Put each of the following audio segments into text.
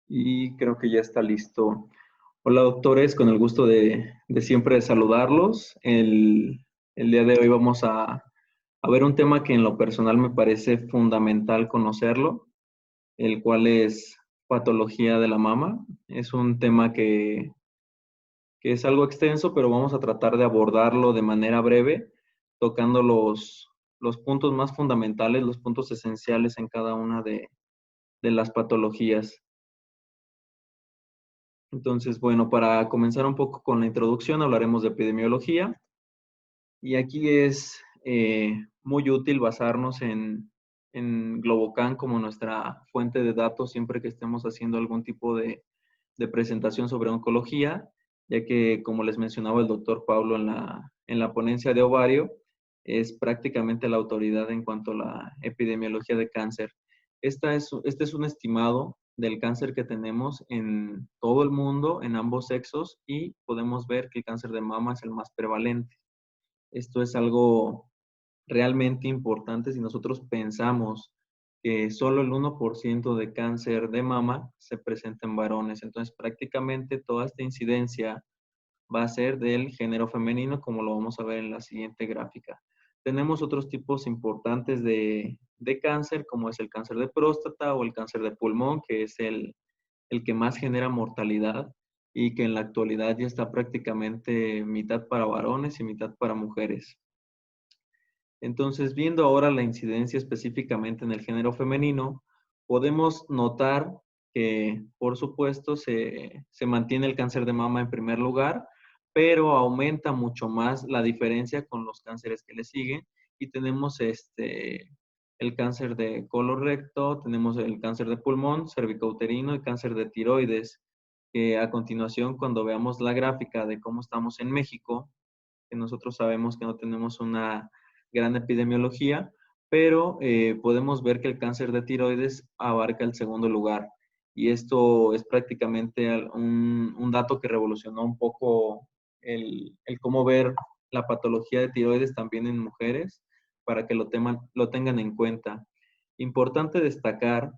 Y creo que ya está listo. Hola doctores, con el gusto de siempre saludarlos. El día de hoy vamos a ver un tema que en lo personal me parece fundamental conocerlo, el cual es patología de la mama. Es un tema que es algo extenso, pero vamos a tratar de abordarlo de manera breve, tocando los puntos más fundamentales, los puntos esenciales en cada una de las patologías. Entonces, bueno, para comenzar un poco con la introducción, hablaremos de epidemiología. Y aquí es muy útil basarnos en Globocan como nuestra fuente de datos siempre que estemos haciendo algún tipo de presentación sobre oncología, ya que, como les mencionaba el doctor Pablo en la ponencia de ovario, es prácticamente la autoridad en cuanto a la epidemiología de cáncer. Este es un estimado del cáncer que tenemos en todo el mundo, en ambos sexos, y podemos ver que el cáncer de mama es el más prevalente. Esto es algo realmente importante si nosotros pensamos que solo el 1% de cáncer de mama se presenta en varones. Entonces, prácticamente toda esta incidencia va a ser del género femenino, como lo vamos a ver en la siguiente gráfica. Tenemos otros tipos importantes de cáncer, como es el cáncer de próstata o el cáncer de pulmón, que es el que más genera mortalidad y que en la actualidad ya está prácticamente mitad para varones y mitad para mujeres. Entonces, viendo ahora la incidencia específicamente en el género femenino, podemos notar que, por supuesto, se mantiene el cáncer de mama en primer lugar, pero aumenta mucho más la diferencia con los cánceres que le siguen y tenemos el cáncer de colorecto, tenemos el cáncer de pulmón, cervicouterino y cáncer de tiroides, que a continuación, cuando veamos la gráfica de cómo estamos en México, que nosotros sabemos que no tenemos una gran epidemiología, pero podemos ver que el cáncer de tiroides abarca el segundo lugar. Y esto es prácticamente un dato que revolucionó un poco el cómo ver la patología de tiroides también en mujeres, para que lo tengan en cuenta. Importante destacar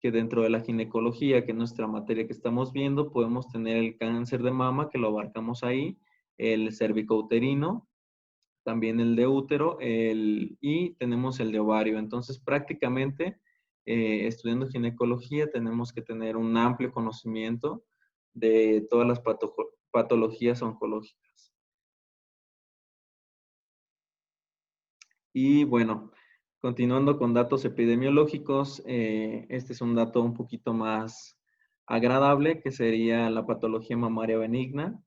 que dentro de la ginecología, que es nuestra materia que estamos viendo, podemos tener el cáncer de mama, que lo abarcamos ahí, el cervicouterino, también el de útero y tenemos el de ovario. Entonces, prácticamente, estudiando ginecología, tenemos que tener un amplio conocimiento de todas las patologías oncológicas. Y bueno, continuando con datos epidemiológicos, este es un dato un poquito más agradable, que sería la patología mamaria benigna,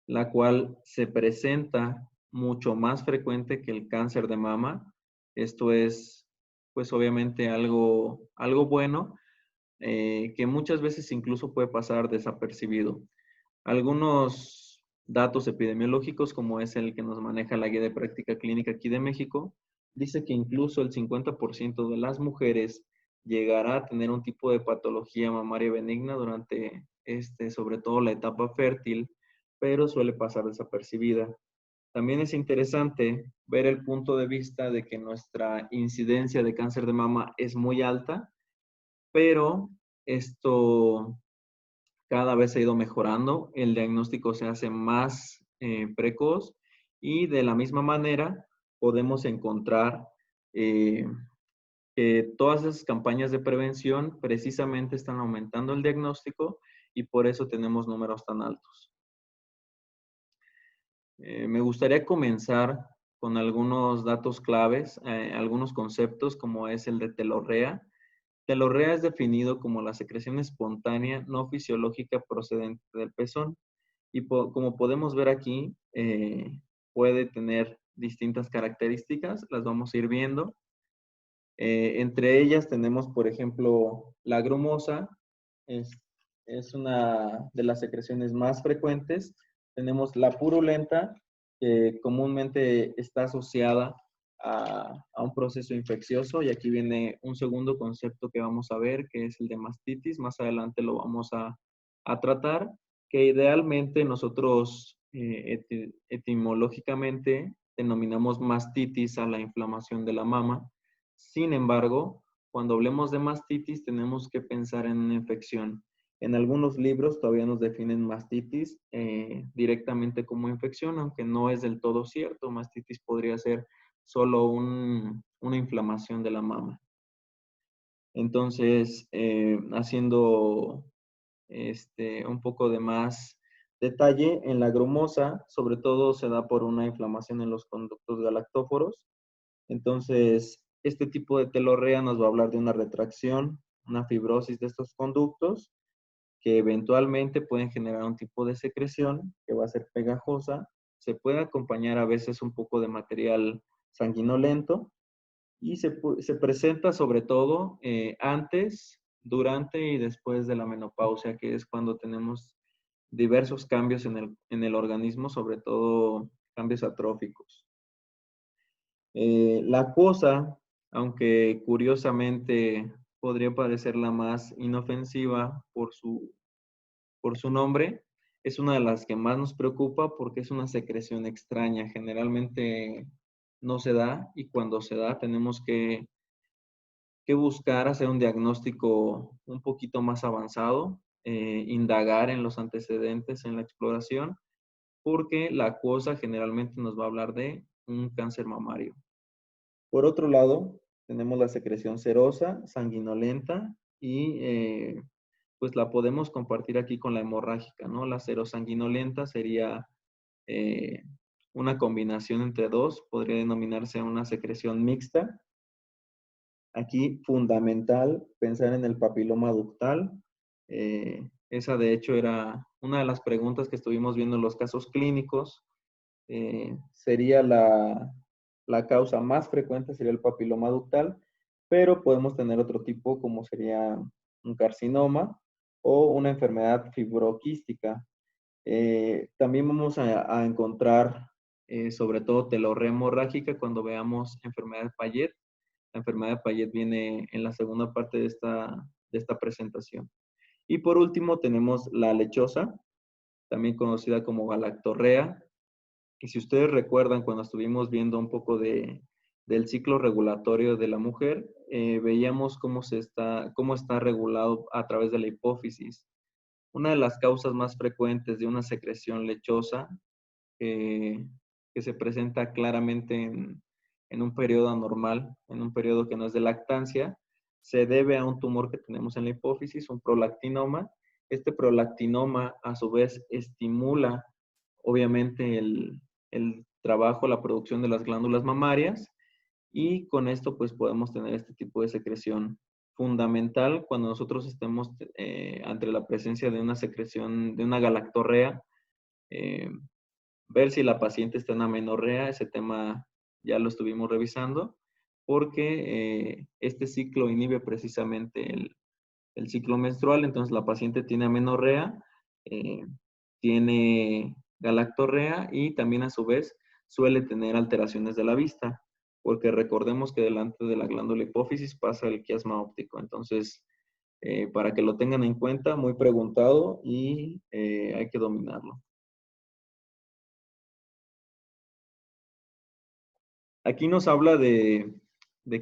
la cual se presenta mucho más frecuente que el cáncer de mama. Esto es, pues obviamente algo bueno, que muchas veces incluso puede pasar desapercibido. Algunos datos epidemiológicos, como es el que nos maneja la Guía de Práctica Clínica aquí de México, dice que incluso el 50% de las mujeres llegará a tener un tipo de patología mamaria benigna durante sobre todo la etapa fértil, pero suele pasar desapercibida. También es interesante ver el punto de vista de que nuestra incidencia de cáncer de mama es muy alta, pero esto cada vez ha ido mejorando, el diagnóstico se hace más precoz y de la misma manera podemos encontrar eh, que todas esas campañas de prevención precisamente están aumentando el diagnóstico y por eso tenemos números tan altos. Me gustaría comenzar con algunos datos claves, algunos conceptos como es el de telorrea. Telorrea es definido como la secreción espontánea no fisiológica procedente del pezón y como podemos ver aquí, puede tener distintas características, las vamos a ir viendo. Entre ellas tenemos, por ejemplo, la grumosa, es, es una de las secreciones más frecuentes. Tenemos la purulenta, que comúnmente está asociada a un proceso infeccioso, y aquí viene un segundo concepto que vamos a ver, que es el de mastitis. Más adelante lo vamos a tratar, que idealmente nosotros etimológicamente denominamos mastitis a la inflamación de la mama. Sin embargo, cuando hablemos de mastitis tenemos que pensar en una infección. En algunos libros todavía nos definen mastitis directamente como infección, aunque no es del todo cierto. Mastitis podría ser solo una inflamación de la mama. Entonces, haciendo un poco de más detalle, en la grumosa, sobre todo se da por una inflamación en los conductos galactóforos. Entonces, este tipo de telorrea nos va a hablar de una retracción, una fibrosis de estos conductos, que eventualmente pueden generar un tipo de secreción que va a ser pegajosa. Se puede acompañar a veces un poco de material sanguinolento y se presenta sobre todo antes, durante y después de la menopausia, que es cuando tenemos diversos cambios en el organismo, sobre todo cambios atróficos. La acuosa, aunque curiosamente podría parecer la más inofensiva por su nombre, es una de las que más nos preocupa porque es una secreción extraña. Generalmente no se da y cuando se da tenemos que buscar hacer un diagnóstico un poquito más avanzado, indagar en los antecedentes en la exploración, porque la acuosa generalmente nos va a hablar de un cáncer mamario. Por otro lado, tenemos la secreción serosa, sanguinolenta y pues la podemos compartir aquí con la hemorrágica, ¿no? La serosanguinolenta sería eh, una combinación entre dos, podría denominarse una secreción mixta. Aquí fundamental pensar en el papiloma ductal. Esa de hecho era una de las preguntas que estuvimos viendo en los casos clínicos. Sería la causa más frecuente, sería el papiloma ductal, pero podemos tener otro tipo como sería un carcinoma o una enfermedad fibroquística. También vamos a encontrar sobre todo telorrea hemorrágica cuando veamos enfermedad de Payet. La enfermedad de Payet viene en la segunda parte de esta presentación. Y por último tenemos la lechosa, también conocida como galactorrea. Y si ustedes recuerdan cuando estuvimos viendo un poco del ciclo regulatorio de la mujer, veíamos cómo está regulado a través de la hipófisis. Una de las causas más frecuentes de una secreción lechosa que se presenta claramente en un periodo anormal, en un periodo que no es de lactancia, se debe a un tumor que tenemos en la hipófisis, un prolactinoma. Este prolactinoma a su vez estimula obviamente el trabajo, la producción de las glándulas mamarias y con esto pues podemos tener este tipo de secreción fundamental cuando nosotros estemos ante la presencia de una secreción, de una galactorrea, eh, ver si la paciente está en amenorrea, ese tema ya lo estuvimos revisando, porque este ciclo inhibe precisamente el ciclo menstrual, entonces la paciente tiene amenorrea, eh, tiene galactorrea y también a su vez suele tener alteraciones de la vista, porque recordemos que delante de la glándula hipófisis pasa el quiasma óptico, entonces para que lo tengan en cuenta, muy preguntado y hay que dominarlo. Aquí nos habla de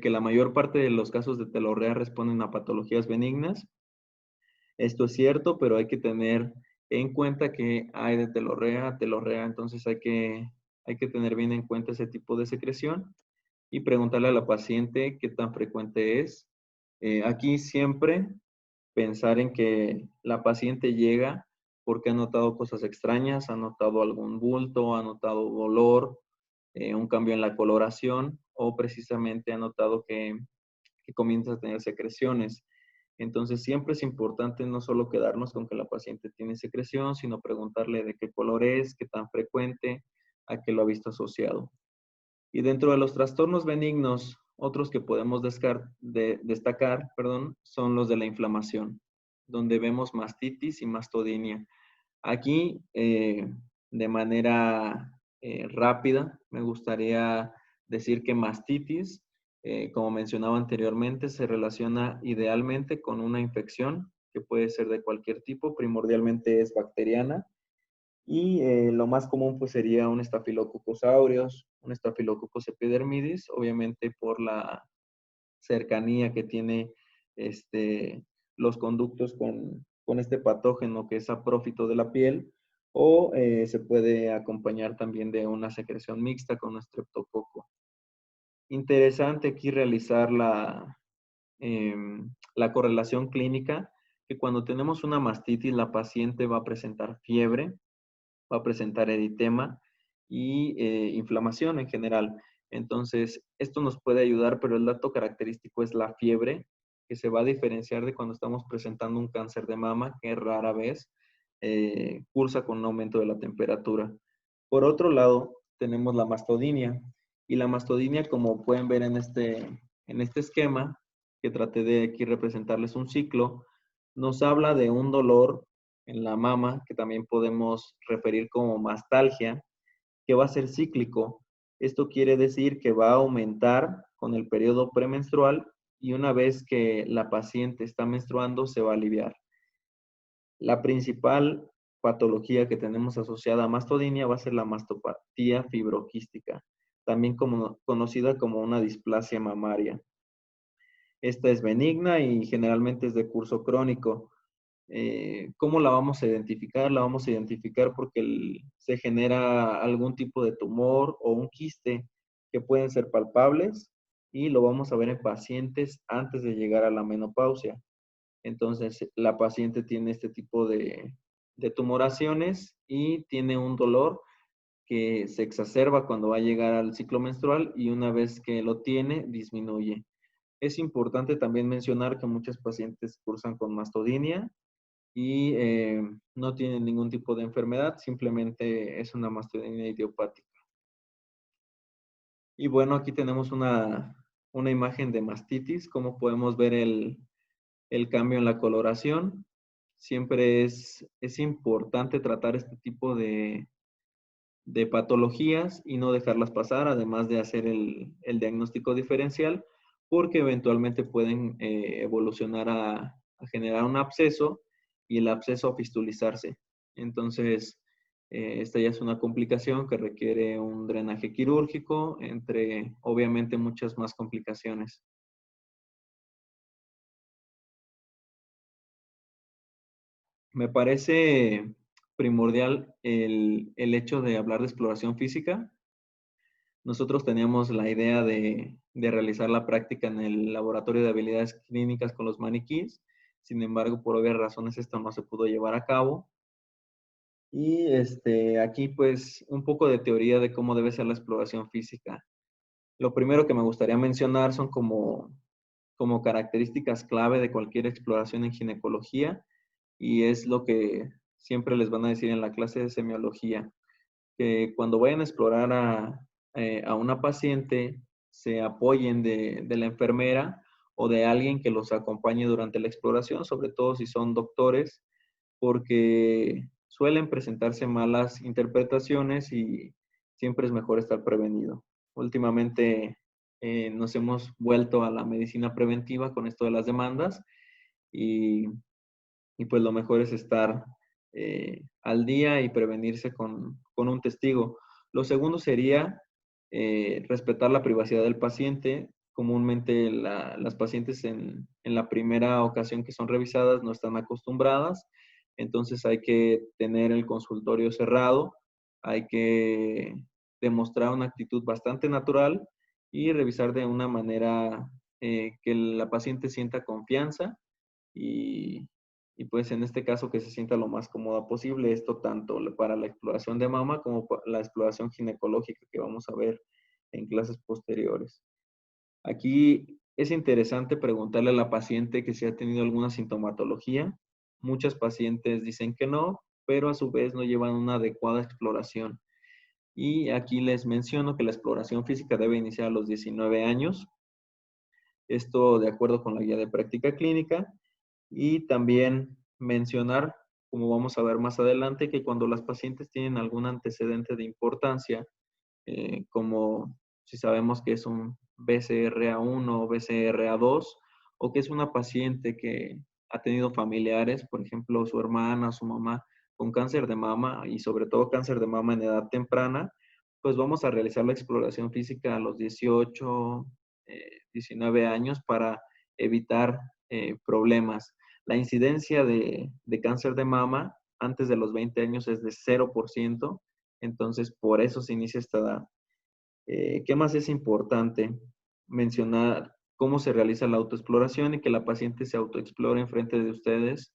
que la mayor parte de los casos de telorrea responden a patologías benignas. Esto es cierto, pero hay que tener en cuenta que hay de telorrea a telorrea, entonces hay que tener bien en cuenta ese tipo de secreción y preguntarle a la paciente qué tan frecuente es. Aquí siempre pensar en que la paciente llega porque ha notado cosas extrañas, ha notado algún bulto, ha notado dolor, un cambio en la coloración o precisamente ha notado que comienza a tener secreciones. Entonces siempre es importante no solo quedarnos con que la paciente tiene secreción, sino preguntarle de qué color es, qué tan frecuente, a qué lo ha visto asociado. Y dentro de los trastornos benignos, otros que podemos destacar, son los de la inflamación, donde vemos mastitis y mastodinia. Aquí, de manera rápida, me gustaría decir que mastitis, como mencionaba anteriormente, se relaciona idealmente con una infección que puede ser de cualquier tipo, primordialmente es bacteriana, y lo más común pues sería un Staphylococcus aureus, un Staphylococcus epidermidis, obviamente por la cercanía que tiene los conductos con este patógeno que es saprófito de la piel, o se puede acompañar también de una secreción mixta con un estreptococo. Interesante aquí realizar la correlación clínica, que cuando tenemos una mastitis, la paciente va a presentar fiebre, va a presentar eritema y inflamación en general. Entonces, esto nos puede ayudar, pero el dato característico es la fiebre, que se va a diferenciar de cuando estamos presentando un cáncer de mama, que rara vez cursa con un aumento de la temperatura. Por otro lado, tenemos la mastodinia. Y la mastodinia, como pueden ver en este esquema, que traté de aquí representarles un ciclo, nos habla de un dolor en la mama, que también podemos referir como mastalgia, que va a ser cíclico. Esto quiere decir que va a aumentar con el periodo premenstrual y una vez que la paciente está menstruando se va a aliviar. La principal patología que tenemos asociada a mastodinia va a ser la mastopatía fibroquística, también conocida como una displasia mamaria. Esta es benigna y generalmente es de curso crónico. ¿Cómo la vamos a identificar? La vamos a identificar porque se genera algún tipo de tumor o un quiste que pueden ser palpables y lo vamos a ver en pacientes antes de llegar a la menopausia. Entonces, la paciente tiene este tipo de tumoraciones y tiene un dolor que se exacerba cuando va a llegar al ciclo menstrual y una vez que lo tiene, disminuye. Es importante también mencionar que muchas pacientes cursan con mastodinia y no tienen ningún tipo de enfermedad, simplemente es una mastodinia idiopática. Y bueno, aquí tenemos una imagen de mastitis, como podemos ver el cambio en la coloración. Siempre es importante tratar este tipo de patologías y no dejarlas pasar, además de hacer el diagnóstico diferencial, porque eventualmente pueden evolucionar a generar un absceso y el absceso a fistulizarse. Entonces, esta ya es una complicación que requiere un drenaje quirúrgico, entre obviamente muchas más complicaciones. Me parece primordial el hecho de hablar de exploración física. Nosotros teníamos la idea de realizar la práctica en el laboratorio de habilidades clínicas con los maniquíes. Sin embargo, por obvias razones esto no se pudo llevar a cabo. Y aquí pues un poco de teoría de cómo debe ser la exploración física. Lo primero que me gustaría mencionar son como características clave de cualquier exploración en ginecología y es lo que siempre les van a decir en la clase de semiología, que cuando vayan a explorar a una paciente se apoyen de la enfermera o de alguien que los acompañe durante la exploración, sobre todo si son doctores, porque suelen presentarse malas interpretaciones y siempre es mejor estar prevenido. Últimamente nos hemos vuelto a la medicina preventiva con esto de las demandas y pues lo mejor es estar al día y prevenirse con un testigo. Lo segundo sería respetar la privacidad del paciente. Comúnmente las pacientes en la primera ocasión que son revisadas no están acostumbradas, entonces hay que tener el consultorio cerrado, hay que demostrar una actitud bastante natural y revisar de una manera que la paciente sienta confianza y, y pues en este caso que se sienta lo más cómoda posible, esto tanto para la exploración de mama como para la exploración ginecológica que vamos a ver en clases posteriores. Aquí es interesante preguntarle a la paciente que si ha tenido alguna sintomatología. Muchas pacientes dicen que no, pero a su vez no llevan una adecuada exploración. Y aquí les menciono que la exploración física debe iniciar a los 19 años. Esto de acuerdo con la guía de práctica clínica. Y también mencionar, como vamos a ver más adelante, que cuando las pacientes tienen algún antecedente de importancia, como si sabemos que es un BCRA1 o BCRA2, o que es una paciente que ha tenido familiares, por ejemplo, su hermana, su mamá, con cáncer de mama y sobre todo cáncer de mama en edad temprana, pues vamos a realizar la exploración física a los 18, 19 años para evitar problemas. La incidencia de cáncer de mama antes de los 20 años es de 0%, entonces por eso se inicia esta edad. ¿Qué más es importante? Mencionar cómo se realiza la autoexploración y que la paciente se autoexplore enfrente de ustedes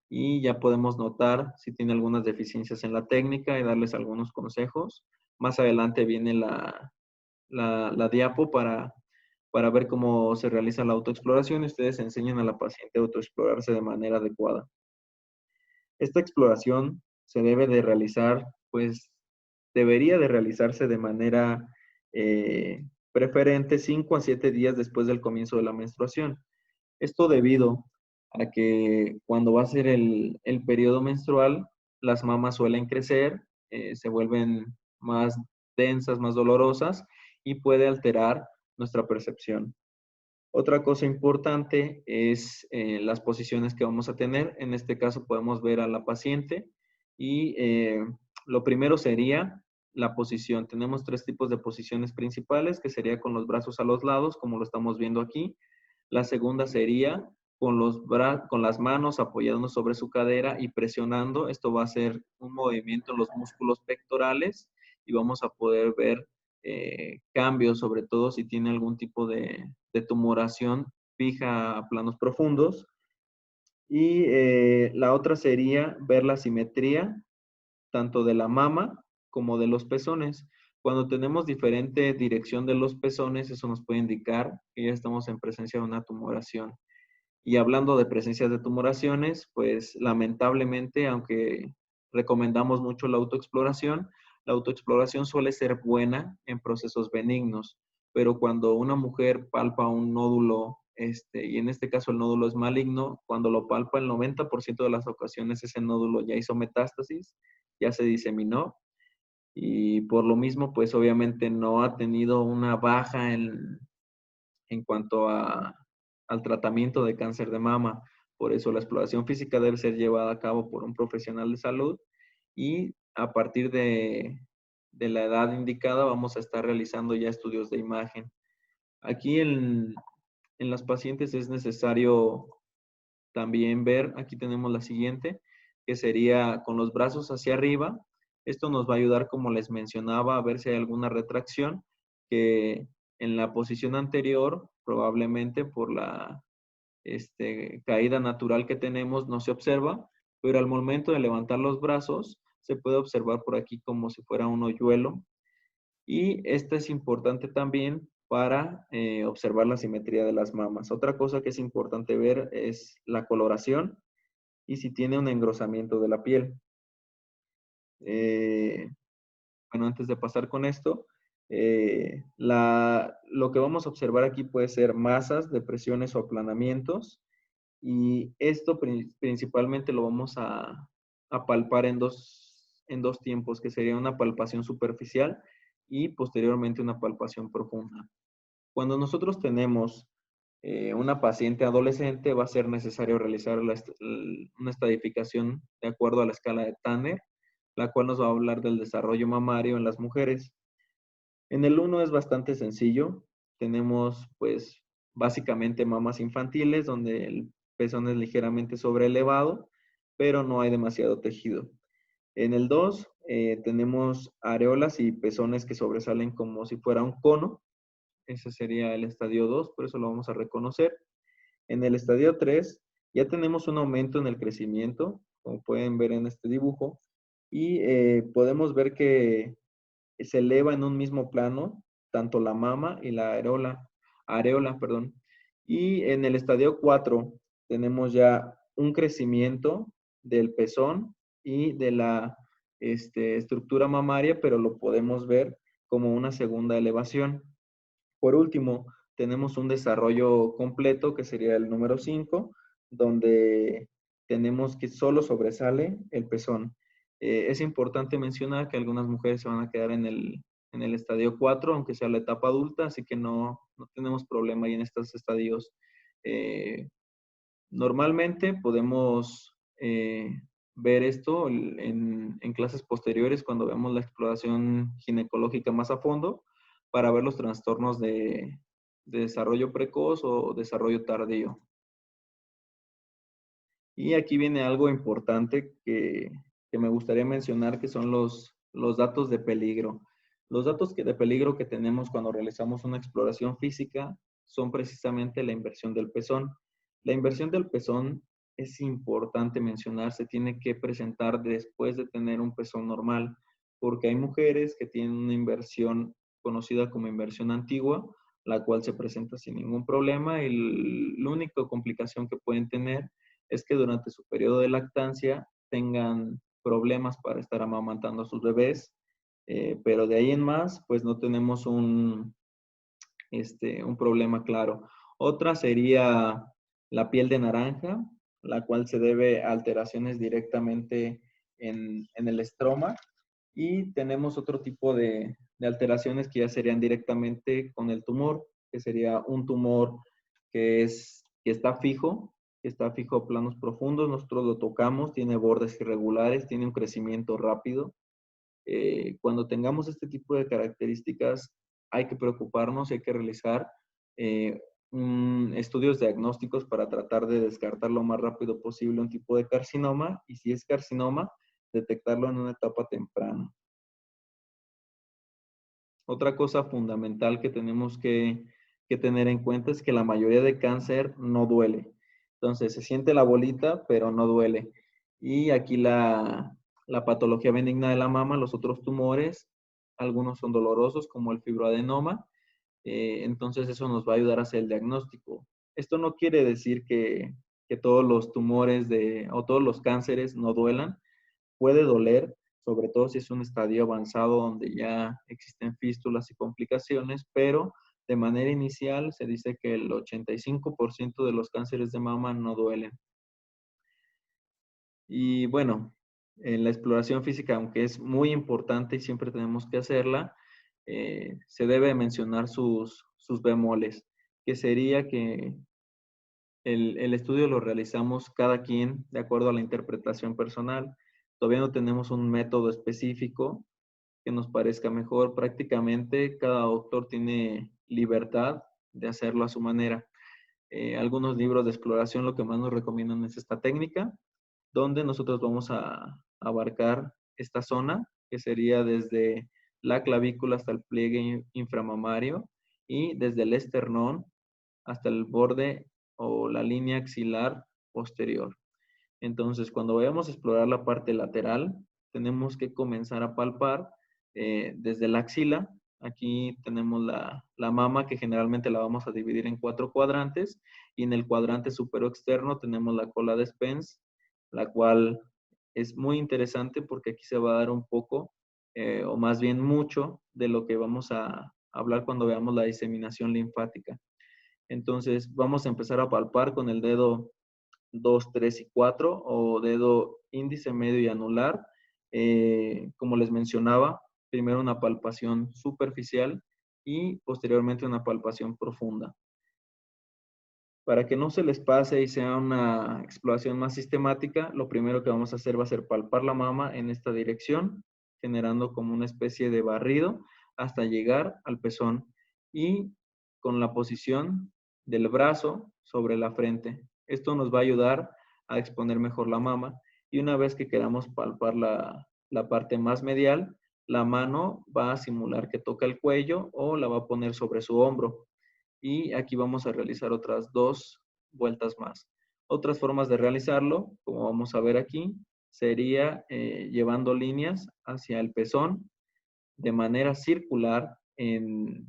y ya podemos notar si tiene algunas deficiencias en la técnica y darles algunos consejos. Más adelante viene la diapo para ver cómo se realiza la autoexploración y ustedes enseñan a la paciente a autoexplorarse de manera adecuada. Esta exploración se debe de realizar, pues debería de realizarse de manera preferente 5 a 7 días después del comienzo de la menstruación. Esto debido a que cuando va a ser el periodo menstrual, las mamas suelen crecer, se vuelven más densas, más dolorosas y puede alterar nuestra percepción. Otra cosa importante es las posiciones que vamos a tener. En este caso podemos ver a la paciente y lo primero sería la posición. Tenemos 3 tipos de posiciones principales, que sería con los brazos a los lados, como lo estamos viendo aquí. La segunda sería con las manos apoyándonos sobre su cadera y presionando. Esto va a ser un movimiento en los músculos pectorales y vamos a poder ver cambios, sobre todo si tiene algún tipo de tumoración fija a planos profundos. Y la otra sería ver la simetría tanto de la mama como de los pezones. Cuando tenemos diferente dirección de los pezones, eso nos puede indicar que ya estamos en presencia de una tumoración. Y hablando de presencia de tumoraciones, pues lamentablemente, aunque recomendamos mucho la autoexploración suele ser buena en procesos benignos, pero cuando una mujer palpa un nódulo, y en este caso el nódulo es maligno, cuando lo palpa el 90% de las ocasiones ese nódulo ya hizo metástasis, ya se diseminó y por lo mismo, pues obviamente no ha tenido una baja en cuanto al tratamiento de cáncer de mama. Por eso la exploración física debe ser llevada a cabo por un profesional de salud y a partir de la edad indicada vamos a estar realizando ya estudios de imagen. Aquí en las pacientes es necesario también ver, aquí tenemos la siguiente, que sería con los brazos hacia arriba. Esto nos va a ayudar, como les mencionaba, a ver si hay alguna retracción, que en la posición anterior, probablemente por la caída natural que tenemos, no se observa, pero al momento de levantar los brazos, se puede observar por aquí como si fuera un hoyuelo. Y esto es importante también para observar la simetría de las mamas. Otra cosa que es importante ver es la coloración y si tiene un engrosamiento de la piel. Eh, bueno, antes de pasar con esto, lo que vamos a observar aquí puede ser masas, depresiones o aplanamientos. Y esto principalmente lo vamos a palpar en dos tiempos, que sería una palpación superficial y posteriormente una palpación profunda. Cuando nosotros tenemos una paciente adolescente, va a ser necesario realizar una estadificación de acuerdo a la escala de Tanner, la cual nos va a hablar del desarrollo mamario en las mujeres. En el 1 es bastante sencillo. Tenemos, pues, básicamente mamas infantiles, donde el pezón es ligeramente sobreelevado, pero no hay demasiado tejido. En el 2 tenemos areolas y pezones que sobresalen como si fuera un cono. Ese sería el estadio 2, por eso lo vamos a reconocer. En el estadio 3 ya tenemos un aumento en el crecimiento, como pueden ver en este dibujo, y podemos ver que se eleva en un mismo plano tanto la mama y la areola, perdón. Y en el estadio 4 tenemos ya un crecimiento del pezón y de la estructura mamaria, pero lo podemos ver como una segunda elevación. Por último, tenemos un desarrollo completo, que sería el número 5, donde tenemos que solo sobresale el pezón. Es importante mencionar que algunas mujeres se van a quedar en el estadio 4, aunque sea la etapa adulta, así que no tenemos problema ahí en estos estadios. Normalmente podemos ver esto en clases posteriores cuando vemos la exploración ginecológica más a fondo para ver los trastornos de desarrollo precoz o desarrollo tardío. Y aquí viene algo importante que me gustaría mencionar, que son los datos de peligro. Los datos de peligro que tenemos cuando realizamos una exploración física son precisamente la inversión del pezón. La inversión del pezón es importante mencionar, se tiene que presentar después de tener un pezón normal, porque hay mujeres que tienen una inversión conocida como inversión antigua, la cual se presenta sin ningún problema y la única complicación que pueden tener es que durante su periodo de lactancia tengan problemas para estar amamantando a sus bebés, pero de ahí en más, pues no tenemos un problema claro. Otra sería la piel de naranja, la cual se debe a alteraciones directamente en el estroma. Y tenemos otro tipo de alteraciones que ya serían directamente con el tumor, que sería un tumor que está fijo a planos profundos. Nosotros lo tocamos, tiene bordes irregulares, tiene un crecimiento rápido. Cuando tengamos este tipo de características, hay que preocuparnos, hay que realizar eh, estudios diagnósticos para tratar de descartar lo más rápido posible un tipo de carcinoma y si es carcinoma, detectarlo en una etapa temprana. Otra cosa fundamental que tenemos que tener en cuenta es que la mayoría de cáncer no duele. Entonces, se siente la bolita, pero no duele. Y aquí la patología benigna de la mama, los otros tumores, algunos son dolorosos, como el fibroadenoma. Entonces, eso nos va a ayudar a hacer el diagnóstico. Esto no quiere decir que todos los tumores o todos los cánceres no duelan. Puede doler, sobre todo si es un estadio avanzado donde ya existen fístulas y complicaciones, pero de manera inicial se dice que el 85% de los cánceres de mama no duelen. Y bueno, en la exploración física, aunque es muy importante y siempre tenemos que hacerla, se debe mencionar sus bemoles, que sería que el estudio lo realizamos cada quien de acuerdo a la interpretación personal. Todavía no tenemos un método específico que nos parezca mejor. Prácticamente cada autor tiene libertad de hacerlo a su manera. Algunos libros de exploración lo que más nos recomiendan es esta técnica, donde nosotros vamos a abarcar esta zona, que sería desde la clavícula hasta el pliegue inframamario y desde el esternón hasta el borde o la línea axilar posterior. Entonces, cuando vayamos a explorar la parte lateral, tenemos que comenzar a palpar desde la axila. Aquí tenemos la mama, que generalmente la vamos a dividir en 4 cuadrantes, y en el cuadrante superior externo tenemos la cola de Spence, la cual es muy interesante porque aquí se va a dar un poco, o más bien mucho, de lo que vamos a hablar cuando veamos la diseminación linfática. Entonces, vamos a empezar a palpar con el dedo 2, 3 y 4 o dedo índice, medio y anular. Como les mencionaba, primero una palpación superficial y posteriormente una palpación profunda. Para que no se les pase y sea una exploración más sistemática, lo primero que vamos a hacer va a ser palpar la mama en esta dirección, generando como una especie de barrido hasta llegar al pezón y con la posición del brazo sobre la frente. Esto nos va a ayudar a exponer mejor la mama y una vez que queramos palpar la parte más medial, la mano va a simular que toca el cuello o la va a poner sobre su hombro y aquí vamos a realizar otras 2 vueltas más. Otras formas de realizarlo, como vamos a ver aquí, sería llevando líneas hacia el pezón de manera circular en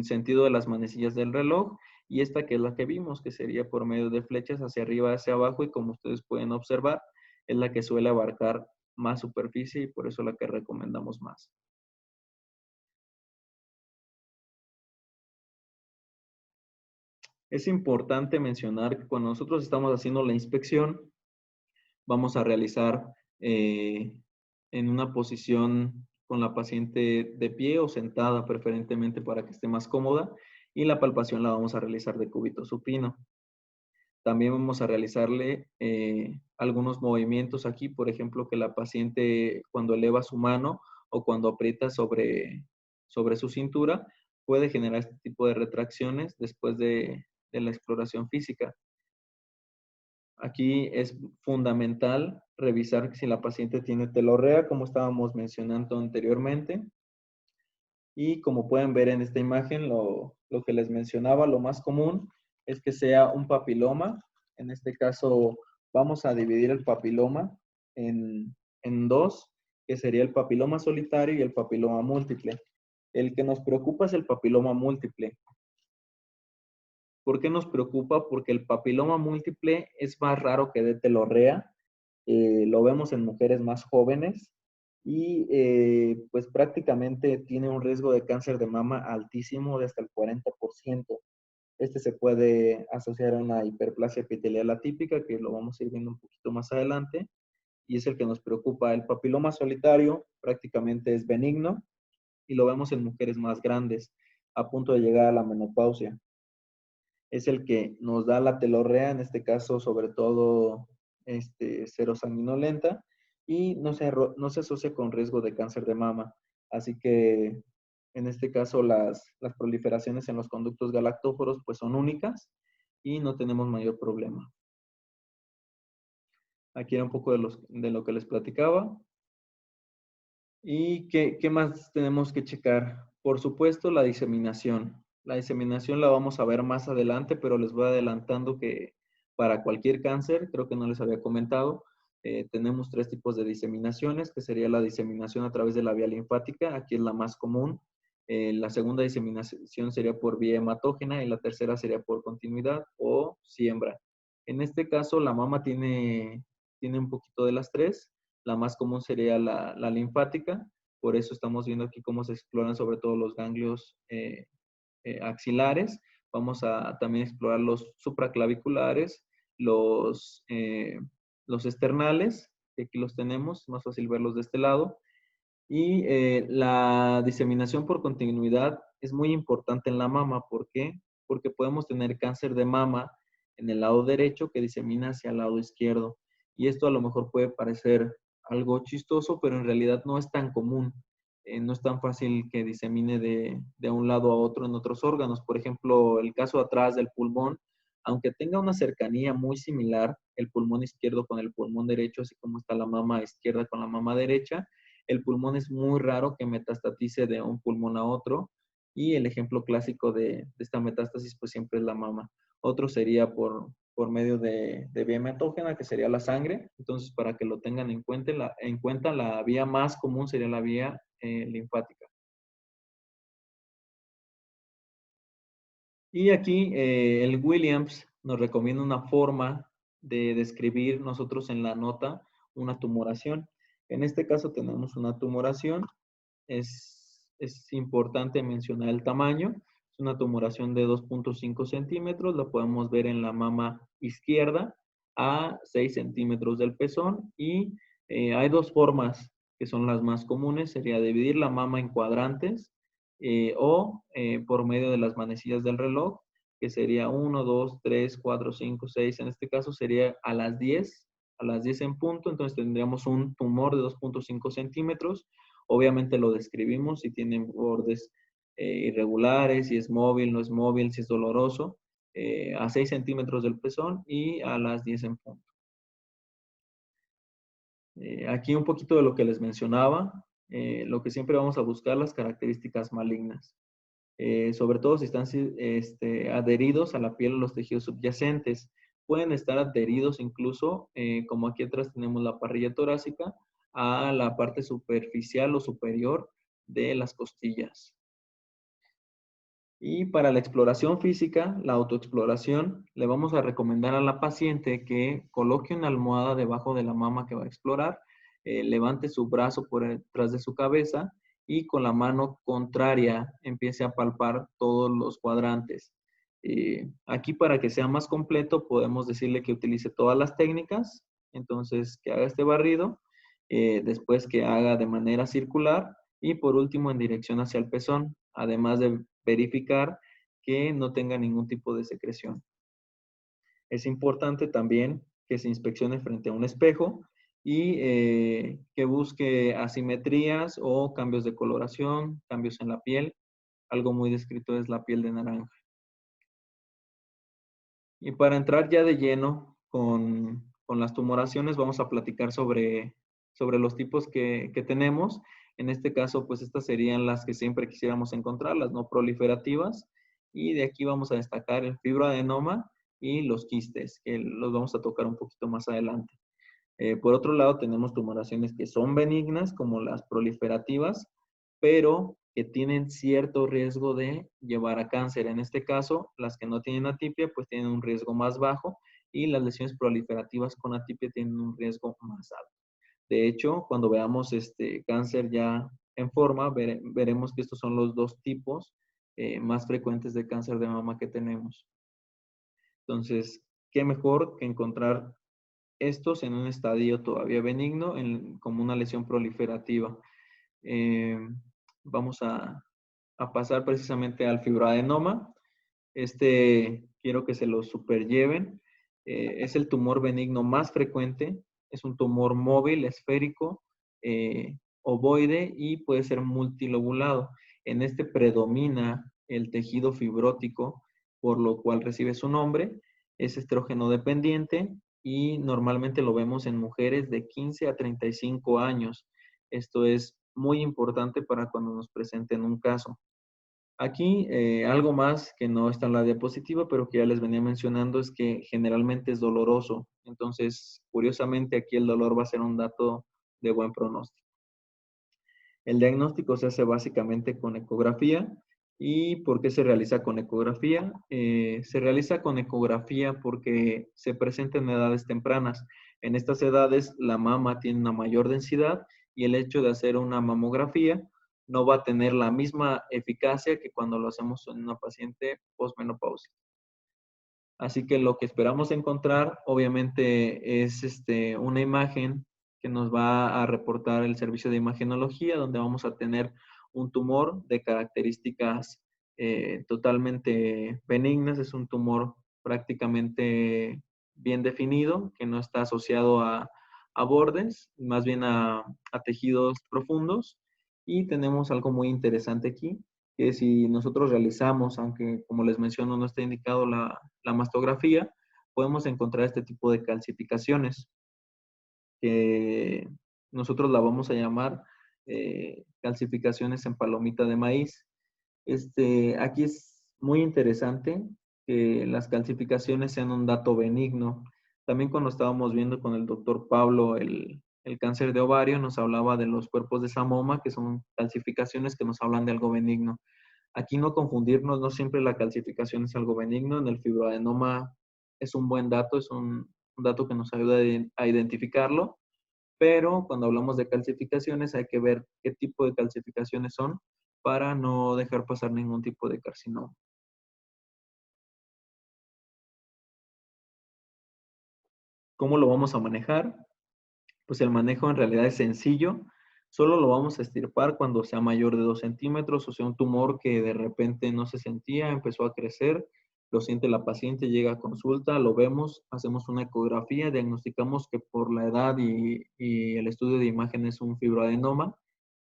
sentido de las manecillas del reloj y esta que es la que vimos, que sería por medio de flechas hacia arriba, hacia abajo y como ustedes pueden observar, es la que suele abarcar más superficie y por eso la que recomendamos más. Es importante mencionar que cuando nosotros estamos haciendo la inspección, vamos a realizar en una posición con la paciente de pie o sentada preferentemente para que esté más cómoda y la palpación la vamos a realizar de cúbito supino. También vamos a realizarle algunos movimientos aquí, por ejemplo, que la paciente cuando eleva su mano o cuando aprieta sobre su cintura puede generar este tipo de retracciones después de la exploración física. Aquí es fundamental revisar si la paciente tiene telorrea, como estábamos mencionando anteriormente. Y como pueden ver en esta imagen, lo que les mencionaba, lo más común es que sea un papiloma. En este caso, vamos a dividir el papiloma en dos, que sería el papiloma solitario y el papiloma múltiple. El que nos preocupa es el papiloma múltiple. ¿Por qué nos preocupa? Porque el papiloma múltiple es más raro que dé telorrea. Lo vemos en mujeres más jóvenes y pues prácticamente tiene un riesgo de cáncer de mama altísimo de hasta el 40%. Este se puede asociar a una hiperplasia epitelial atípica, que lo vamos a ir viendo un poquito más adelante, y es el que nos preocupa. El papiloma solitario prácticamente es benigno y lo vemos en mujeres más grandes, a punto de llegar a la menopausia. Es el que nos da la telorrea, en este caso sobre todo serosanguinolenta, y no se asocia con riesgo de cáncer de mama. Así que en este caso las proliferaciones en los conductos galactóforos pues son únicas y no tenemos mayor problema. Aquí era un poco de lo que les platicaba. ¿Y qué más tenemos que checar? Por supuesto, la diseminación. La diseminación la vamos a ver más adelante, pero les voy adelantando que para cualquier cáncer, creo que no les había comentado, tenemos 3 tipos de diseminaciones, que sería la diseminación a través de la vía linfática, aquí es la más común. La segunda diseminación sería por vía hematógena y la tercera sería por continuidad o siembra. En este caso, la mama tiene un poquito de las tres. La más común sería la linfática, por eso estamos viendo aquí cómo se exploran sobre todo los ganglios axilares. Vamos a también explorar los supraclaviculares, los esternales, que aquí los tenemos, es más fácil verlos de este lado. Y la diseminación por continuidad es muy importante en la mama. ¿Por qué? Porque podemos tener cáncer de mama en el lado derecho que disemina hacia el lado izquierdo. Y esto a lo mejor puede parecer algo chistoso, pero en realidad no es tan común. No es tan fácil que disemine de un lado a otro en otros órganos. Por ejemplo, el caso atrás del pulmón, aunque tenga una cercanía muy similar, el pulmón izquierdo con el pulmón derecho, así como está la mama izquierda con la mama derecha, el pulmón es muy raro que metastatice de un pulmón a otro y el ejemplo clásico de esta metástasis pues siempre es la mama. Otro sería por medio de vía hematógena, que sería la sangre. Entonces, para que lo tengan en cuenta, la vía más común sería la vía linfática. Y aquí el Williams nos recomienda una forma de describir nosotros en la nota una tumoración. En este caso tenemos una tumoración. Es importante mencionar el tamaño. Es una tumoración de 2.5 centímetros. Lo podemos ver en la mama izquierda a 6 centímetros del pezón. Y hay dos formas que son las más comunes. Sería dividir la mama en cuadrantes o por medio de las manecillas del reloj, que sería 1, 2, 3, 4, 5, 6. En este caso sería a las 10 en punto. Entonces tendríamos un tumor de 2.5 centímetros. Obviamente lo describimos si tiene bordes irregulares, si es móvil, no es móvil, si es doloroso, a 6 centímetros del pezón y a las 10 en punto. Aquí un poquito de lo que les mencionaba, lo que siempre vamos a buscar, las características malignas. Sobre todo si están adheridos a la piel o los tejidos subyacentes. Pueden estar adheridos incluso, como aquí atrás tenemos la parrilla torácica, a la parte superficial o superior de las costillas. Y para la exploración física, la autoexploración, le vamos a recomendar a la paciente que coloque una almohada debajo de la mama que va a explorar, levante su brazo por detrás de su cabeza y con la mano contraria empiece a palpar todos los cuadrantes. Aquí para que sea más completo podemos decirle que utilice todas las técnicas, entonces que haga este barrido, después que haga de manera circular y por último en dirección hacia el pezón, además de verificar que no tenga ningún tipo de secreción. Es importante también que se inspeccione frente a un espejo y que busque asimetrías o cambios de coloración, cambios en la piel. Algo muy descrito es la piel de naranja. Y para entrar ya de lleno con las tumoraciones vamos a platicar sobre los tipos que tenemos. En este caso, pues estas serían las que siempre quisiéramos encontrar, las no proliferativas. Y de aquí vamos a destacar el fibroadenoma y los quistes, que los vamos a tocar un poquito más adelante. Por otro lado, tenemos tumoraciones que son benignas, como las proliferativas, pero que tienen cierto riesgo de llevar a cáncer. En este caso, las que no tienen atipia, pues tienen un riesgo más bajo y las lesiones proliferativas con atipia tienen un riesgo más alto. De hecho, cuando veamos este cáncer ya en forma, veremos que estos son los dos tipos más frecuentes de cáncer de mama que tenemos. Entonces, ¿qué mejor que encontrar estos en un estadio todavía benigno, como una lesión proliferativa? Eh, Vamos a pasar precisamente al fibroadenoma. Quiero que se lo superlleven. Es el tumor benigno más frecuente. Es un tumor móvil, esférico, ovoide y puede ser multilobulado. En este predomina el tejido fibrótico, por lo cual recibe su nombre. Es estrógeno dependiente y normalmente lo vemos en mujeres de 15 a 35 años. Esto es muy importante para cuando nos presenten un caso. Aquí algo más que no está en la diapositiva, pero que ya les venía mencionando, es que generalmente es doloroso. Entonces, curiosamente, aquí el dolor va a ser un dato de buen pronóstico. El diagnóstico se hace básicamente con ecografía. ¿Y por qué se realiza con ecografía? Se realiza con ecografía porque se presenta en edades tempranas. En estas edades la mama tiene una mayor densidad y el hecho de hacer una mamografía no va a tener la misma eficacia que cuando lo hacemos en una paciente posmenopáusica. Así que lo que esperamos encontrar, obviamente, es una imagen que nos va a reportar el servicio de imagenología, donde vamos a tener un tumor de características totalmente benignas. Es un tumor prácticamente bien definido, que no está asociado a bordes, más bien a tejidos profundos. Y tenemos algo muy interesante aquí, que si nosotros realizamos, aunque como les menciono no está indicado la mastografía, podemos encontrar este tipo de calcificaciones, que nosotros la vamos a llamar calcificaciones en palomita de maíz. Aquí es muy interesante que las calcificaciones sean un dato benigno. También cuando estábamos viendo con el doctor Pablo el cáncer de ovario, nos hablaba de los cuerpos de Samoma, que son calcificaciones que nos hablan de algo benigno. Aquí no confundirnos, no siempre la calcificación es algo benigno. En el fibroadenoma es un buen dato, es un dato que nos ayuda a identificarlo, pero cuando hablamos de calcificaciones hay que ver qué tipo de calcificaciones son para no dejar pasar ningún tipo de carcinoma. ¿Cómo lo vamos a manejar? Pues el manejo en realidad es sencillo. Solo lo vamos a extirpar cuando sea mayor de 2 centímetros, o sea, un tumor que de repente no se sentía, empezó a crecer, lo siente la paciente, llega a consulta, lo vemos, hacemos una ecografía, diagnosticamos que por la edad y el estudio de imagen es un fibroadenoma,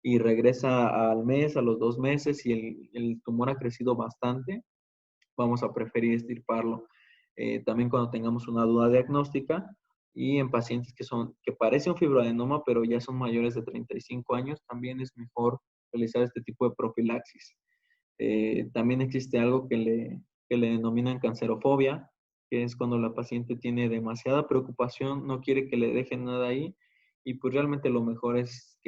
y regresa al mes, a los 2 meses, y el tumor ha crecido bastante, vamos a preferir extirparlo. También cuando tengamos una duda diagnóstica y en pacientes que parece un fibroadenoma, pero ya son mayores de 35 años, también es mejor realizar este tipo de profilaxis. También existe algo que le denominan cancerofobia, que es cuando la paciente tiene demasiada preocupación, no quiere que le dejen nada ahí, y pues realmente lo mejor es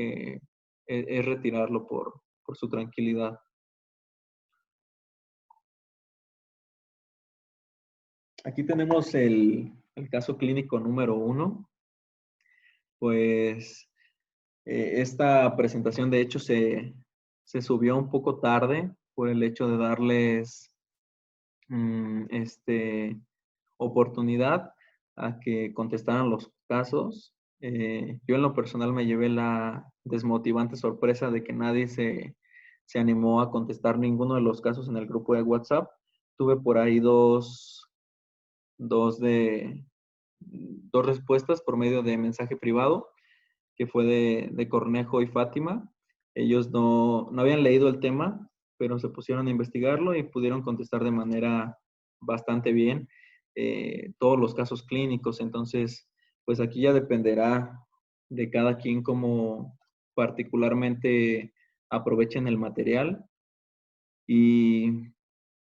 retirarlo por su tranquilidad. Aquí tenemos el caso clínico número 1. Pues esta presentación de hecho se subió un poco tarde por el hecho de darles oportunidad a que contestaran los casos. Yo en lo personal me llevé la desmotivante sorpresa de que nadie se animó a contestar ninguno de los casos en el grupo de WhatsApp. Tuve por ahí dos respuestas por medio de mensaje privado, que fue de Cornejo y Fátima. Ellos no habían leído el tema, pero se pusieron a investigarlo y pudieron contestar de manera bastante bien. todos los casos clínicos. Entonces, pues aquí ya dependerá de cada quien cómo particularmente aprovechen el material y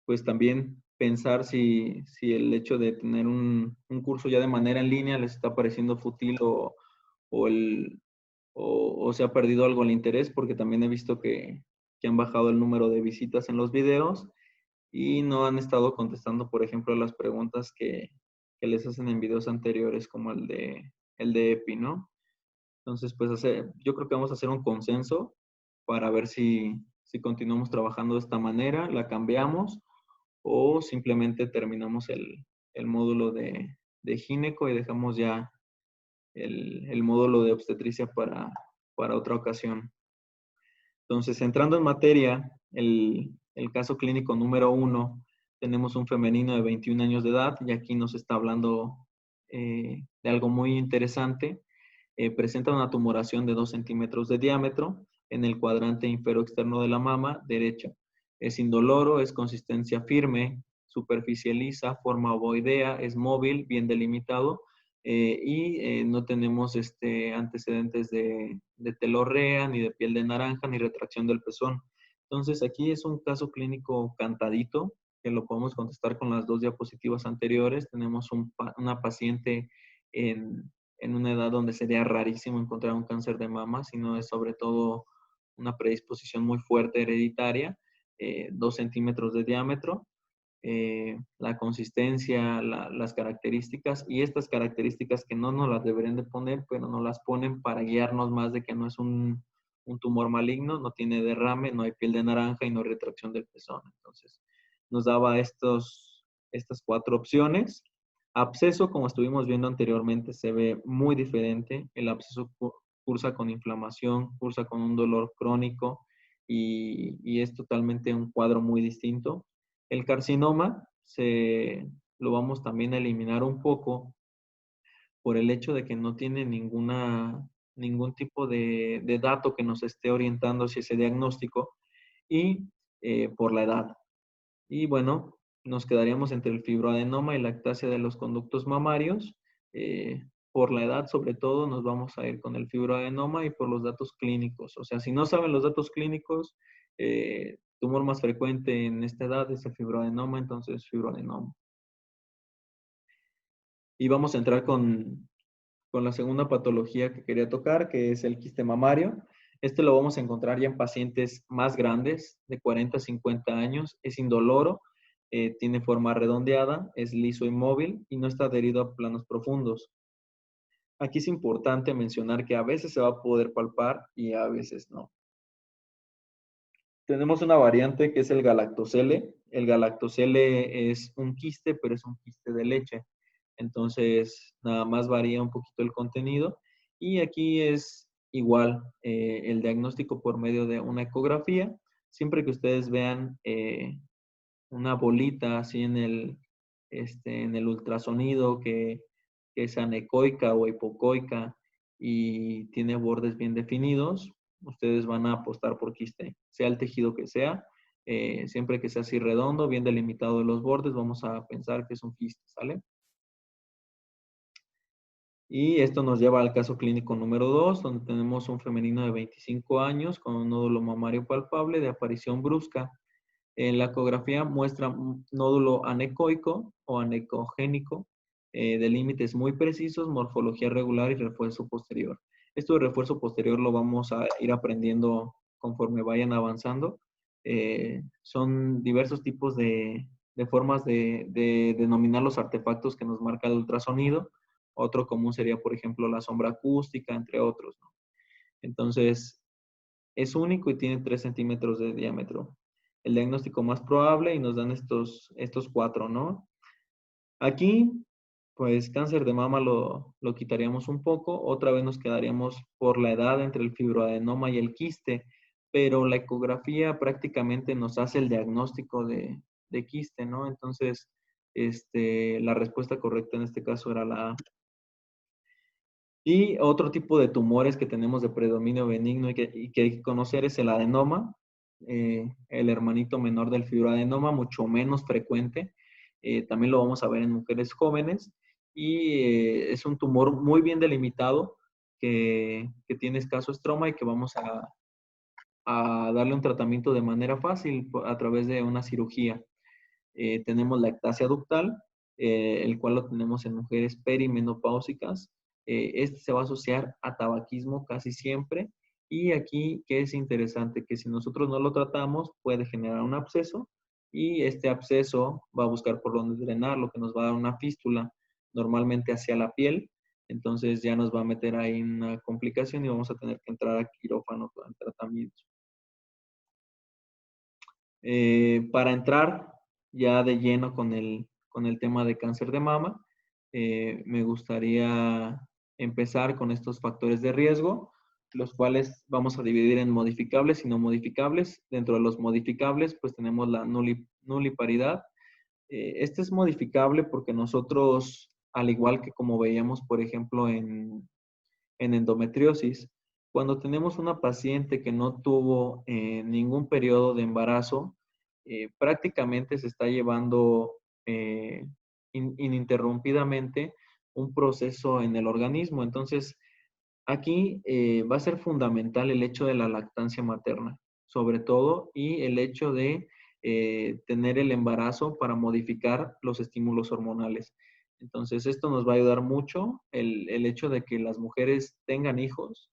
pues también pensar si el hecho de tener un curso ya de manera en línea les está pareciendo fútil o, o se ha perdido algo el interés, porque también he visto que han bajado el número de visitas en los videos y no han estado contestando, por ejemplo, las preguntas que les hacen en videos anteriores, como el de EPI, ¿no? Entonces, pues yo creo que vamos a hacer un consenso para ver si continuamos trabajando de esta manera, la cambiamos o simplemente terminamos el módulo de gineco y dejamos ya el módulo de obstetricia para otra ocasión. Entonces, entrando en materia, el caso clínico número 1, tenemos un femenino de 21 años de edad y aquí nos está hablando de algo muy interesante. Presenta una tumoración de 2 centímetros de diámetro en el cuadrante inferior externo de la mama derecha. Es indoloro, es consistencia firme, superficie lisa, forma ovoidea, es móvil, bien delimitado y no tenemos antecedentes de telorrea, ni de piel de naranja, ni retracción del pezón. Entonces aquí es un caso clínico cantadito, que lo podemos contestar con las 2 diapositivas anteriores. Tenemos una paciente en una edad donde sería rarísimo encontrar un cáncer de mama, sino es sobre todo una predisposición muy fuerte hereditaria, 2 centímetros de diámetro, la consistencia, las características y estas características que no nos las deberían de poner, pero nos las ponen para guiarnos más de que no es un tumor maligno, no tiene derrame, no hay piel de naranja y no hay retracción del pezón. Entonces, nos daba estas 4 opciones. Absceso, como estuvimos viendo anteriormente, se ve muy diferente. El absceso cursa con inflamación, cursa con un dolor crónico y es totalmente un cuadro muy distinto. El carcinoma lo vamos también a eliminar un poco por el hecho de que no tiene ningún tipo de dato que nos esté orientando hacia ese diagnóstico y por la edad. Y bueno, nos quedaríamos entre el fibroadenoma y la ectasia de los conductos mamarios. Por la edad, sobre todo, nos vamos a ir con el fibroadenoma y por los datos clínicos. O sea, si no saben los datos clínicos, tumor más frecuente en esta edad es el fibroadenoma, entonces fibroadenoma. Y vamos a entrar con la segunda patología que quería tocar, que es el quiste mamario. Este lo vamos a encontrar ya en pacientes más grandes, de 40 a 50 años. Es indoloro, tiene forma redondeada, es liso y móvil y no está adherido a planos profundos. Aquí es importante mencionar que a veces se va a poder palpar y a veces no. Tenemos una variante que es el galactocele. El galactocele es un quiste, pero es un quiste de leche. Entonces, nada más varía un poquito el contenido. Y aquí es igual el diagnóstico por medio de una ecografía. Siempre que ustedes vean una bolita así en el ultrasonido que es anecoica o hipocoica y tiene bordes bien definidos, ustedes van a apostar por quiste, sea el tejido que sea. Siempre que sea así redondo, bien delimitado de los bordes, vamos a pensar que es un quiste, ¿sale? Y esto nos lleva al caso clínico número 2, donde tenemos un femenino de 25 años con un nódulo mamario palpable de aparición brusca. En la ecografía muestra un nódulo anecoico o anecogénico de límites muy precisos, morfología regular y refuerzo posterior. Esto de refuerzo posterior lo vamos a ir aprendiendo conforme vayan avanzando. Son diversos tipos de formas de denominar los artefactos que nos marca el ultrasonido. Otro común sería, por ejemplo, la sombra acústica, entre otros, ¿no? Entonces, es único y tiene 3 centímetros de diámetro. El diagnóstico más probable y nos dan estos 4, ¿no? Aquí, pues cáncer de mama lo quitaríamos un poco. Otra vez nos quedaríamos por la edad entre el fibroadenoma y el quiste, pero la ecografía prácticamente nos hace el diagnóstico de quiste, ¿no? Entonces, la respuesta correcta en este caso era la A. Y otro tipo de tumores que tenemos de predominio benigno y que hay que conocer es el adenoma, el hermanito menor del fibroadenoma, mucho menos frecuente. también lo vamos a ver en mujeres jóvenes y es un tumor muy bien delimitado que tiene escaso estroma y que vamos a darle un tratamiento de manera fácil a través de una cirugía. Tenemos la ectasia ductal, el cual lo tenemos en mujeres perimenopáusicas. Este se va a asociar a tabaquismo casi siempre. Y aquí, ¿qué es interesante? Que si nosotros no lo tratamos, puede generar un absceso y este absceso va a buscar por dónde drenar, lo que nos va a dar una fístula normalmente hacia la piel. Entonces ya nos va a meter ahí una complicación y vamos a tener que entrar a quirófano con el tratamiento. Para entrar ya de lleno con el tema de cáncer de mama, me gustaría empezar con estos factores de riesgo, los cuales vamos a dividir en modificables y no modificables. Dentro de los modificables, pues tenemos la nuliparidad. Este es modificable porque nosotros, al igual que como veíamos, por ejemplo, en endometriosis, cuando tenemos una paciente que no tuvo ningún periodo de embarazo, prácticamente se está llevando ininterrumpidamente un proceso en el organismo. Entonces, aquí va a ser fundamental el hecho de la lactancia materna, sobre todo, y el hecho de tener el embarazo para modificar los estímulos hormonales. Entonces, esto nos va a ayudar mucho, el hecho de que las mujeres tengan hijos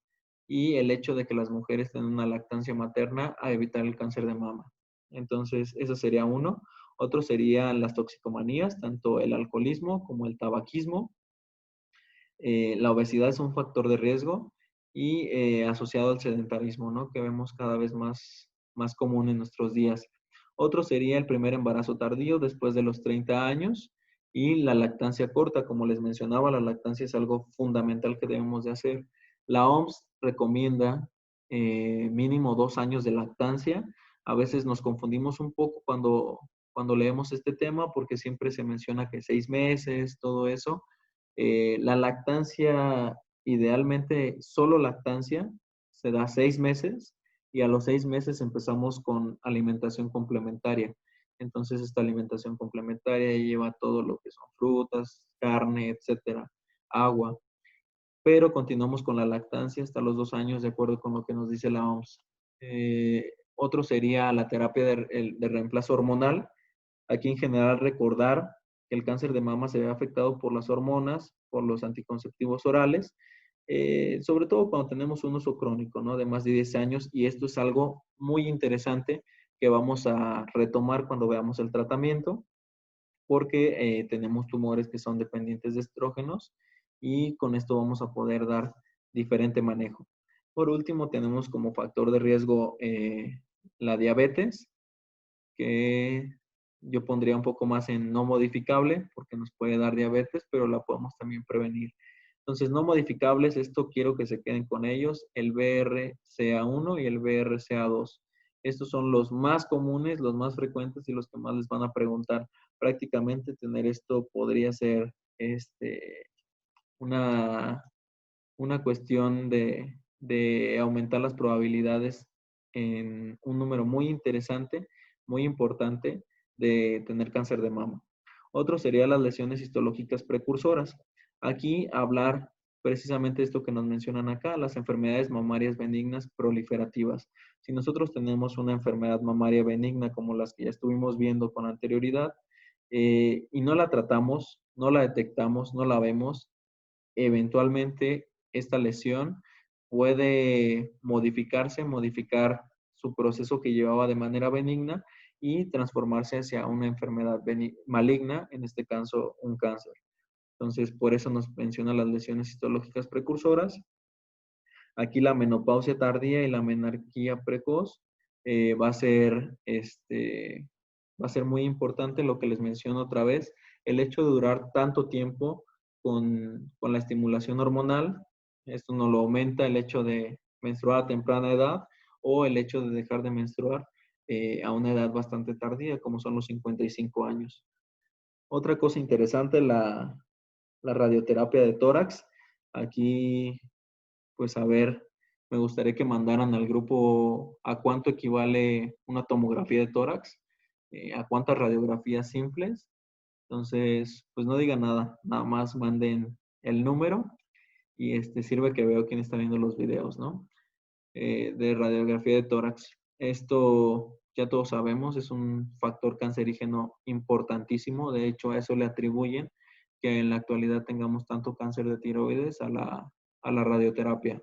y el hecho de que las mujeres tengan una lactancia materna a evitar el cáncer de mama. Entonces, eso sería uno. Otro serían las toxicomanías, tanto el alcoholismo como el tabaquismo. La obesidad es un factor de riesgo y asociado al sedentarismo, ¿no? Que vemos cada vez más común en nuestros días. Otro sería el primer embarazo tardío después de los 30 años y la lactancia corta. Como les mencionaba, la lactancia es algo fundamental que debemos de hacer. La OMS recomienda mínimo 2 años de lactancia. A veces nos confundimos un poco cuando leemos este tema porque siempre se menciona que 6 meses, todo eso. La lactancia, idealmente solo lactancia, se da 6 meses y a los 6 meses empezamos con alimentación complementaria. Entonces, esta alimentación complementaria lleva todo lo que son frutas, carne, etcétera, agua, pero continuamos con la lactancia hasta los 2 años, de acuerdo con lo que nos dice la OMS. Otro sería la terapia de reemplazo hormonal. Aquí en general recordar que el cáncer de mama se ve afectado por las hormonas, por los anticonceptivos orales, sobre todo cuando tenemos un uso crónico, ¿no? De más de 10 años y esto es algo muy interesante que vamos a retomar cuando veamos el tratamiento porque tenemos tumores que son dependientes de estrógenos y con esto vamos a poder dar diferente manejo. Por último, tenemos como factor de riesgo la diabetes, que yo pondría un poco más en no modificable, porque nos puede dar diabetes, pero la podemos también prevenir. Entonces, no modificables, esto quiero que se queden con ellos, el BRCA1 y el BRCA2. Estos son los más comunes, los más frecuentes y los que más les van a preguntar. Prácticamente tener esto podría ser una, una cuestión de aumentar las probabilidades en un número muy interesante, muy importante de tener cáncer de mama. Otro sería las lesiones histológicas precursoras. Aquí hablar precisamente esto que nos mencionan acá, las enfermedades mamarias benignas proliferativas. Si nosotros tenemos una enfermedad mamaria benigna como las que ya estuvimos viendo con anterioridad y no la tratamos, no la detectamos, no la vemos, eventualmente esta lesión puede modificar su proceso que llevaba de manera benigna y transformarse hacia una enfermedad maligna, en este caso un cáncer. Entonces, por eso nos menciona las lesiones histológicas precursoras. Aquí la menopausia tardía y la menarquía precoz va a ser muy importante lo que les menciono otra vez, el hecho de durar tanto tiempo con la estimulación hormonal, esto no lo aumenta el hecho de menstruar a temprana edad o el hecho de dejar de menstruar a una edad bastante tardía, como son los 55 años. Otra cosa interesante, la radioterapia de tórax. Aquí, pues a ver, me gustaría que mandaran al grupo a cuánto equivale una tomografía de tórax, a cuántas radiografías simples Entonces, pues no digan nada, nada más manden el número y sirve que veo quién está viendo los videos, ¿no? De radiografía de tórax. Esto ya todos sabemos, es un factor cancerígeno importantísimo. De hecho, a eso le atribuyen que en la actualidad tengamos tanto cáncer de tiroides a la radioterapia.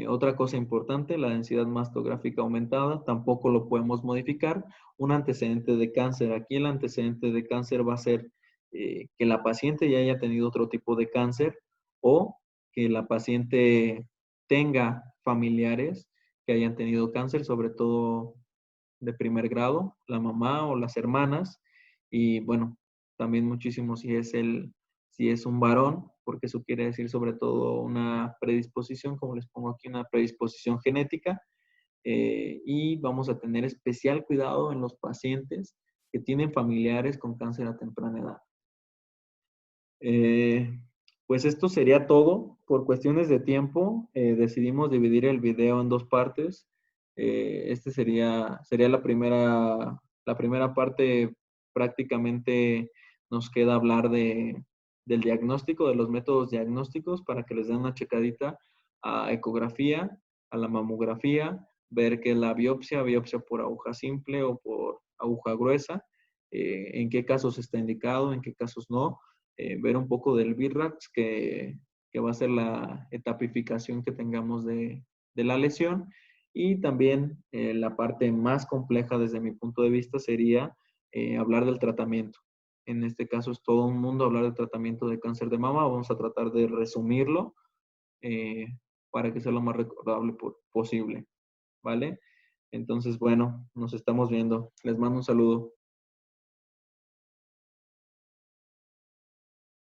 Otra cosa importante, la densidad mastográfica aumentada, tampoco lo podemos modificar. Un antecedente de cáncer, aquí el antecedente de cáncer va a ser que la paciente ya haya tenido otro tipo de cáncer o que la paciente tenga familiares que hayan tenido cáncer, sobre todo de primer grado, la mamá o las hermanas, y bueno, también muchísimo si es un varón, porque eso quiere decir sobre todo una predisposición, como les pongo aquí, una predisposición genética, y vamos a tener especial cuidado en los pacientes que tienen familiares con cáncer a temprana edad. Eh, pues esto sería todo. Por cuestiones de tiempo, decidimos dividir el video en dos partes. Sería la primera parte. Prácticamente nos queda hablar del diagnóstico, de los métodos diagnósticos para que les den una checadita a ecografía, a la mamografía, ver qué es la biopsia por aguja simple o por aguja gruesa, en qué casos está indicado, en qué casos no, ver un poco del VIRAX, que va a ser la etapificación que tengamos de la lesión. Y también la parte más compleja desde mi punto de vista sería hablar del tratamiento. En este caso es todo un mundo hablar del tratamiento de cáncer de mama. Vamos a tratar de resumirlo eh, para que sea lo más recordable posible, ¿vale? Entonces, bueno, nos estamos viendo. Les mando un saludo.